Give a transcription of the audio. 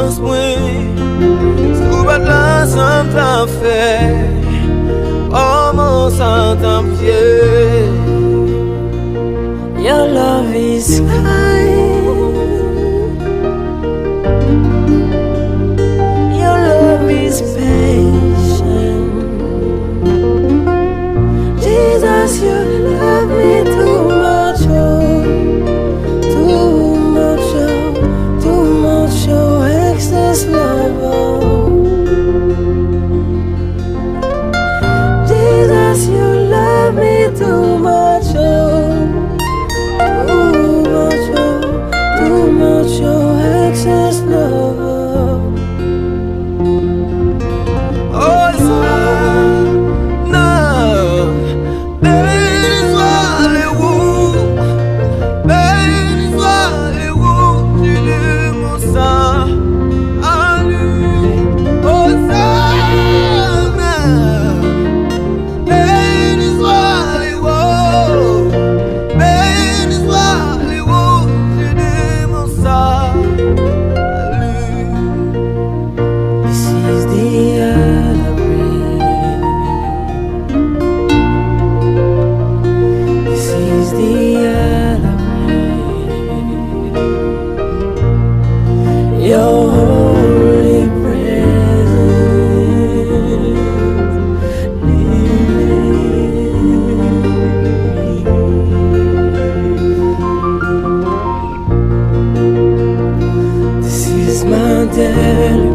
confiance, moi. Sous bat la sans ta fait. Oh mon Saint-Pied. Your love is kind. Your love is patient. Jesus, you love me too much, oh, too much, oh, too much, oh, excess love, oh. Jesus, you love me too much, oh, too much, oh, too much, oh, excess love, oh. Oh, no, béni soit les roues, béni soit les roues, tu de mon sang à lui. Oh, béni soit les roues, béni soit les roues, tu de mon sang à lui. This is the other rain. This is the other rain. Your holy presence. This is my daily